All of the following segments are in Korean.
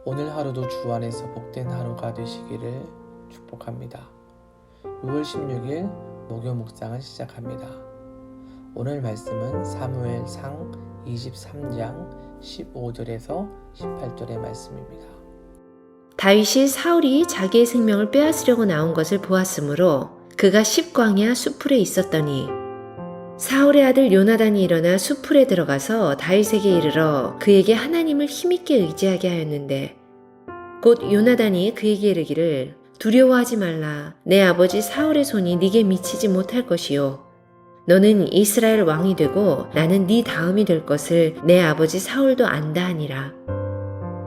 오늘 하루도 주 안에서 복된 하루가 되시기를 축복합니다. 6월 16일 목요 묵상을 시작합니다. 오늘 말씀은 사무엘상 23장 15절에서 18절의 말씀입니다. 다윗이 사울이 자기의 생명을 빼앗으려고 나온 것을 보았으므로 그가 십광야 수풀에 있었더니 사울의 아들 요나단이 일어나 수풀에 들어가서 다윗에게 이르러 그에게 하나님을 힘있게 의지하게 하였는데 곧 요나단이 그에게 이르기를 두려워하지 말라. 내 아버지 사울의 손이 네게 미치지 못할 것이요 너는 이스라엘 왕이 되고 나는 네 다음이 될 것을 내 아버지 사울도 안다 하니라.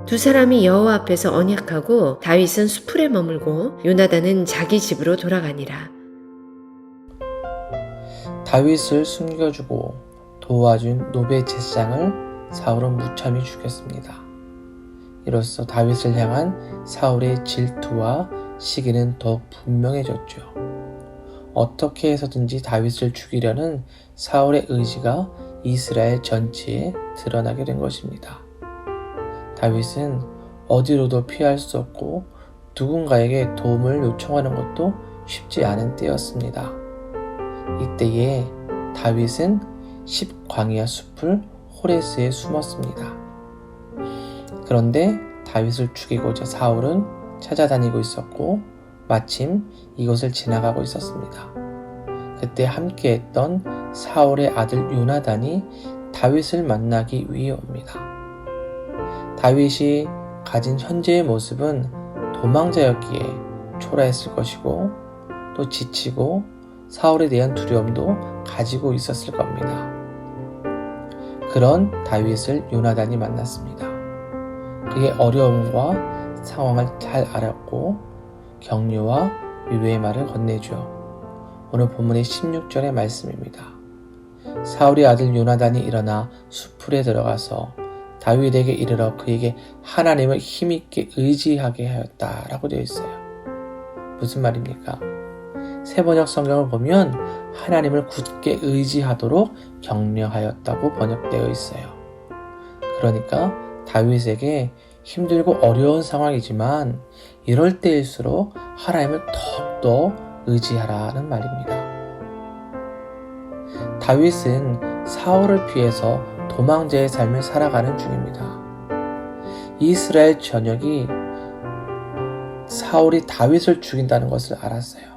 두 사람이 여호와 앞에서 언약하고 다윗은 수풀에 머물고 요나단은 자기 집으로 돌아가니라. 다윗을 숨겨주고 도와준 노베 제사장을 사울은 무참히 죽였습니다. 이로써 다윗을 향한 사울의 질투와 시기는 더욱 분명해졌죠. 어떻게 해서든지 다윗을 죽이려는 사울의 의지가 이스라엘 전체에 드러나게 된 것입니다. 다윗은 어디로도 피할 수 없고 누군가에게 도움을 요청하는 것도 쉽지 않은 때였습니다. 이때에 다윗은 십광야 숲을 호레스에 숨었습니다. 그런데 다윗을 죽이고자 사울은 찾아다니고 있었고 마침 이곳을 지나가고 있었습니다. 그때 함께했던 사울의 아들 요나단이 다윗을 만나기 위해 옵니다. 다윗이 가진 현재의 모습은 도망자였기에 초라했을 것이고 또 지치고 사울에 대한 두려움도 가지고 있었을 겁니다. 그런 다윗을 요나단이 만났습니다. 그의 어려움과 상황을 잘 알았고 격려와 위로의 말을 건네죠. 오늘 본문의 16절의 말씀입니다. 사울의 아들 요나단이 일어나 수풀에 들어가서 다윗에게 이르러 그에게 하나님을 힘있게 의지하게 하였다라고 되어 있어요. 무슨 말입니까? 새번역 성경을 보면 하나님을 굳게 의지하도록 격려하였다고 번역되어 있어요. 그러니까 다윗에게 힘들고 어려운 상황이지만 이럴 때일수록 하나님을 더욱더 의지하라는 말입니다. 다윗은 사울을 피해서 도망자의 삶을 살아가는 중입니다. 이스라엘 전역이 사울이 다윗을 죽인다는 것을 알았어요.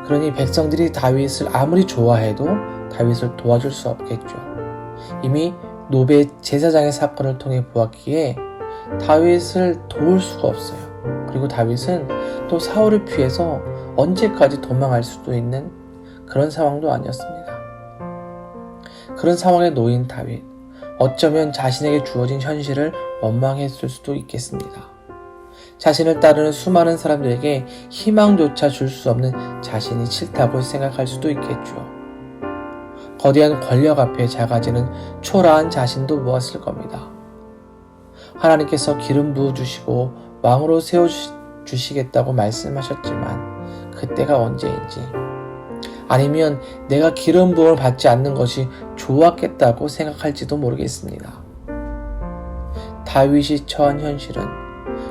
그러니 백성들이 다윗을 아무리 좋아해도 다윗을 도와줄 수 없겠죠. 이미 노베 제사장의 사건을 통해 보았기에 다윗을 도울 수가 없어요. 그리고 다윗은 또 사울을 피해서 언제까지 도망할 수도 있는 그런 상황도 아니었습니다. 그런 상황에 놓인 다윗, 어쩌면 자신에게 주어진 현실을 원망했을 수도 있겠습니다. 자신을 따르는 수많은 사람들에게 희망조차 줄 수 없는 자신이 싫다고 생각할 수도 있겠죠. 거대한 권력 앞에 작아지는 초라한 자신도 모았을 겁니다. 하나님께서 기름 부어주시고 왕으로 세워주시겠다고 말씀하셨지만 그때가 언제인지, 아니면 내가 기름 부음을 받지 않는 것이 좋았겠다고 생각할지도 모르겠습니다. 다윗이 처한 현실은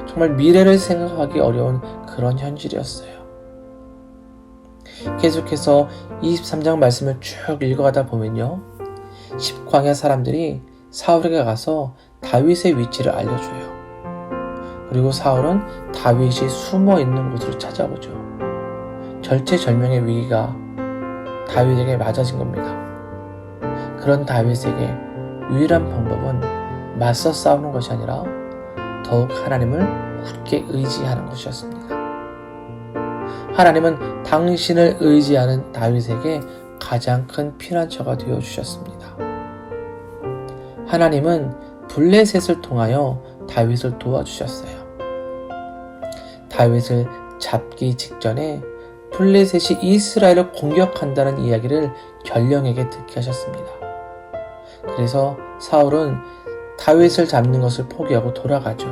정말 미래를 생각하기 어려운 그런 현실이었어요. 계속해서 23장 말씀을 쭉 읽어가다 보면요, 십광야 사람들이 사울에게 가서 다윗의 위치를 알려줘요. 그리고 사울은 다윗이 숨어있는 곳으로 찾아오죠. 절체절명의 위기가 다윗에게 맞아진 겁니다. 그런 다윗에게 유일한 방법은 맞서 싸우는 것이 아니라 더욱 하나님을 굳게 의지하는 것이었습니다. 하나님은 당신을 의지하는 다윗에게 가장 큰 피난처가 되어주셨습니다. 하나님은 블레셋을 통하여 다윗을 도와주셨어요. 다윗을 잡기 직전에 블레셋이 이스라엘을 공격한다는 이야기를 전령에게 듣게 하셨습니다. 그래서 사울은 다윗을 잡는 것을 포기하고 돌아가죠.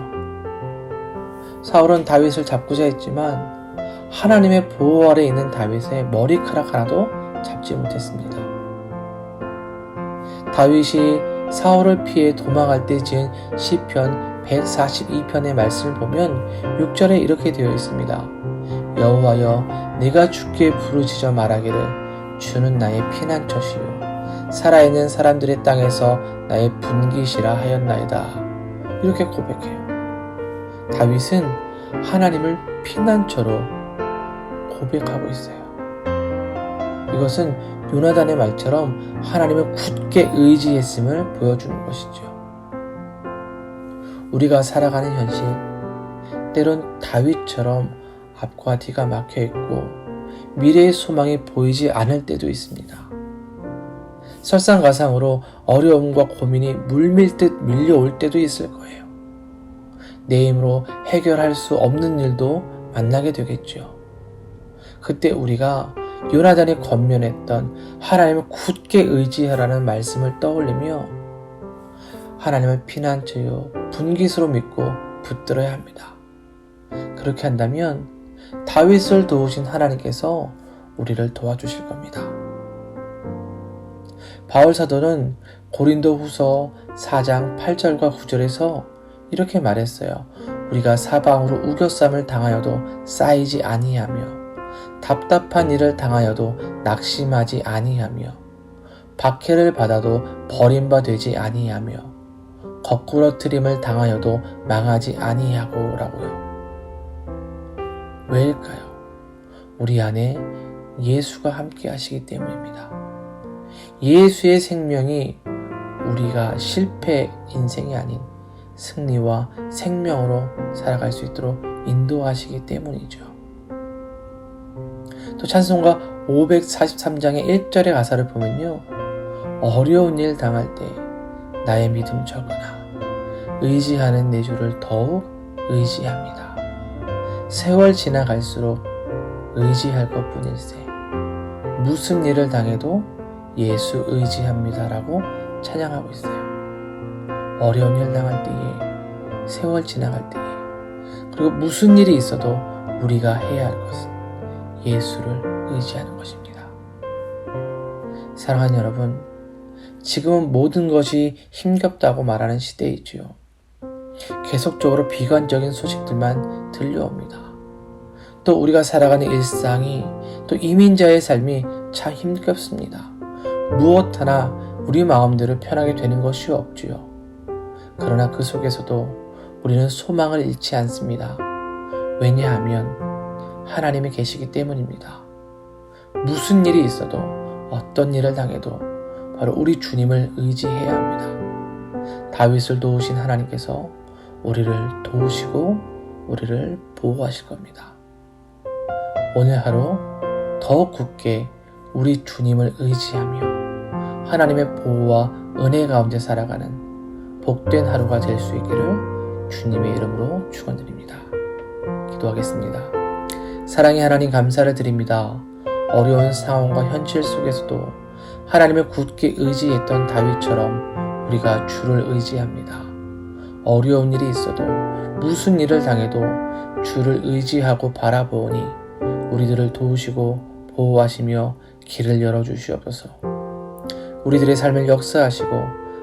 사울은 다윗을 잡고자 했지만 하나님의 보호 아래 있는 다윗의 머리카락 하나도 잡지 못했습니다. 다윗이 사울을 피해 도망갈 때 지은 시편 142편의 말씀을 보면 6절에 이렇게 되어 있습니다. 여호와여 내가 주께 부르짖어 말하기를 주는 나의 피난처시요 살아있는 사람들의 땅에서 나의 분깃이라 하였나이다. 이렇게 고백해요. 다윗은 하나님을 피난처로 고백하고 있어요. 이것은 요나단의 말처럼 하나님을 굳게 의지했음을 보여주는 것이죠. 우리가 살아가는 현실, 때론 다윗처럼 앞과 뒤가 막혀있고 미래의 소망이 보이지 않을 때도 있습니다. 설상가상으로 어려움과 고민이 물밀듯 밀려올 때도 있을 거예요. 내 힘으로 해결할 수 없는 일도 만나게 되겠죠. 그때 우리가 요나단이 권면했던 하나님을 굳게 의지하라는 말씀을 떠올리며 하나님을 피난처요 분깃으로 믿고 붙들어야 합니다. 그렇게 한다면 다윗을 도우신 하나님께서 우리를 도와주실 겁니다. 바울 사도는 고린도후서 4장 8절과 9절에서 이렇게 말했어요. 우리가 사방으로 우겨쌈을 당하여도 쌓이지 아니하며 답답한 일을 당하여도 낙심하지 아니하며 박해를 받아도 버림바 되지 아니하며 거꾸러뜨림을 당하여도 망하지 아니하고 라고요. 왜일까요? 우리 안에 예수가 함께 하시기 때문입니다. 예수의 생명이 우리가 실패 인생이 아닌 승리와 생명으로 살아갈 수 있도록 인도하시기 때문이죠. 또 찬송가 543장의 1절의 가사를 보면요. 어려운 일 당할 때 나의 믿음 적으나 의지하는 내 주를 더욱 의지합니다. 세월 지나갈수록 의지할 것뿐일세 무슨 일을 당해도 예수 의지합니다 라고 찬양하고 있어요. 어려운 일 당할 때에 세월 지나갈 때에 그리고 무슨 일이 있어도 우리가 해야 할 것은 예수를 의지하는 것입니다. 사랑하는 여러분, 지금은 모든 것이 힘겹다고 말하는 시대이지요. 계속적으로 비관적인 소식들만 들려옵니다. 또 우리가 살아가는 일상이 또 이민자의 삶이 참 힘겹습니다. 무엇 하나 우리 마음대로 편하게 되는 것이 없지요. 그러나 그 속에서도 우리는 소망을 잃지 않습니다. 왜냐하면 하나님이 계시기 때문입니다. 무슨 일이 있어도 어떤 일을 당해도 바로 우리 주님을 의지해야 합니다. 다윗을 도우신 하나님께서 우리를 도우시고 우리를 보호하실 겁니다. 오늘 하루 더 굳게 우리 주님을 의지하며 하나님의 보호와 은혜 가운데 살아가는 복된 하루가 될 수 있기를 주님의 이름으로 축원드립니다. 기도하겠습니다. 사랑의 하나님 감사를 드립니다. 어려운 상황과 현실 속에서도 하나님을 굳게 의지했던 다윗처럼 우리가 주를 의지합니다. 어려운 일이 있어도 무슨 일을 당해도 주를 의지하고 바라보니 우리들을 도우시고 보호하시며 길을 열어주시옵소서. 우리들의 삶을 역사하시고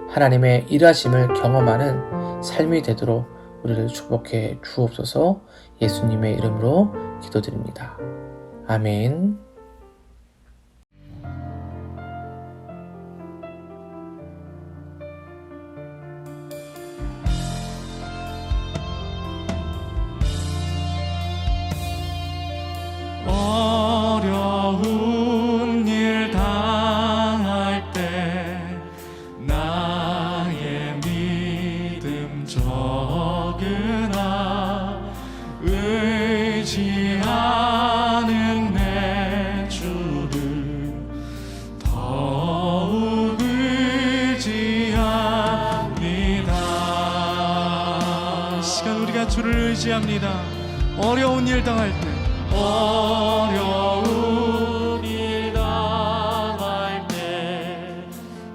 하나님의 일하심을 경험하는 삶이 되도록 우리를 축복해 주옵소서. 예수님의 이름으로 기도드립니다. 아멘. 어려운 일 당할 때 나의 믿음 적으나 의지하는 내 주를 더욱 의지합니다. 이 시간 우리가 주를 의지합니다. 어려운 일 당할 때 어려운 일 당할 때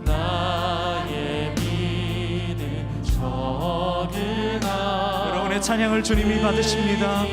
나의 믿음 적으나 여러분의 찬양을 주님이 받으십니다.